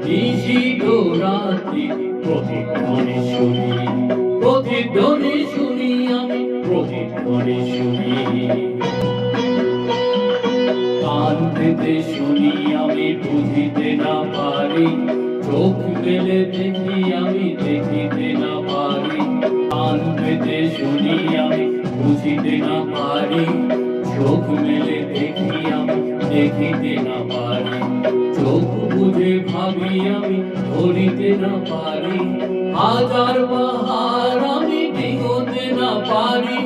নিশীথ রাত্রি প্রতিধ্বনি শুনি, প্রতিধ্বনি শুনি আমি, প্রতিধ্বনি শুনি। কান পেতে শুনি আমি, বুঝিতে না পারি, চোখ মেলে দেখি আমি, দেখিতে না পারি। কান পেতে শুনি আমি, বুঝিতে না পারি, চোখ মেলে দেখি আমি, দেখিতে না পারি। চোখ বুঝে ভাবি আমি, ধরিতে না পারি, হাজার পাহাড় আমি ডিঙোতে না পারি।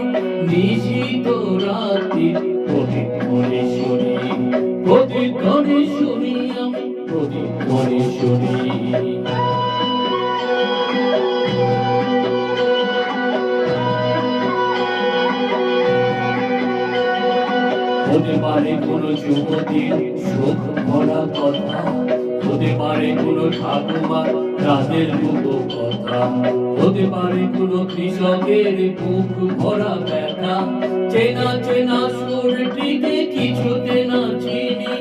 নিশীথ রাত্রি প্রতিধ্বনি শুনি, প্রতিধ্বনি শুনি আমি, প্রতিধ্বনি শুনি। হতে পারে কোনো যুবতীর শোক ভরা কথা, হতে পারে কোনো ঠাকুমার রাতের বুকো কথা, হতে পারে কোনো কৃষকের বুক ভরা ব্যথা। চেনা চেনা সুরটিকে কিছুতে না চিনি,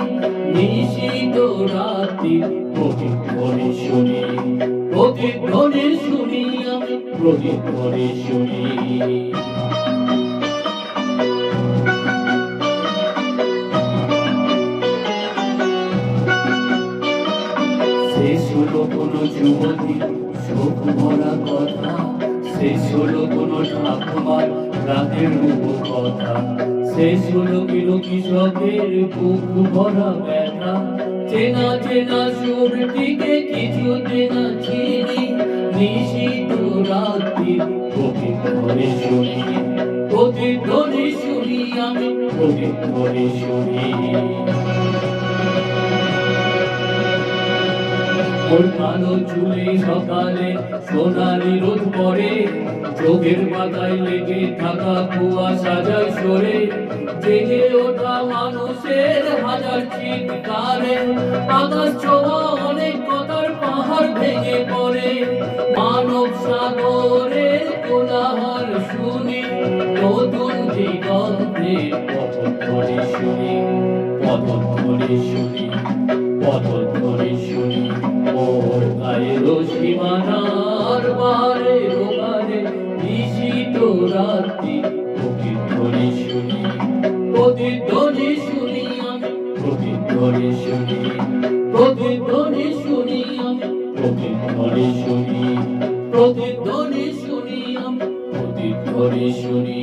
নিশীথ রাত্রি প্রতিধ্বনি শুনি, প্রতিধ্বনি শুনি আমি, প্রতিধ্বনি শুনি। শেষ হলো কোনো যুবতীর শোক ভরা কথা, শেষ হলো কোনো ঠাকুমার রাতের বুকো কথা, শেষ হলো কোনো কৃষকের বুক ভরা ব্যথা। চেনা চেনা সুরটিকে কিছুতে না চিনি, নিশীথ রাত্রি প্রতিধ্বনি শুনি, প্রতিধ্বনি শুনি আমি, প্রতিধ্বনি শুনি। ওর কালো চুলে সকালে সোনালি রোদ পড়ে, চোখের পাতায় লেগে থাকা কুয়াশা যায় সরে। জেগে ওঠা মানুষের হাজার চিৎকারে, আকাশ ছোঁয়া অনেক কথার পাহাড় ভেঙে পড়ে। মানব সাগরের কোলাহল শুনি, নতুন দিগন্তের পথধ্বনি শুনি, পথধ্বনি শুনি, পথধ্বনি শুনি। ওর গায়ের সীমানার বারে বারে নিশীথ রাত্রি প্রতিধ্বনি শুনি, প্রতিধ্বনি শুনি আমি, প্রতিধ্বনি শুনি, প্রতিধ্বনি শুনি আমি, প্রতিধ্বনি শুনি, প্রতিধ্বনি শুনি আমি, প্রতিধ্বনি শুনি।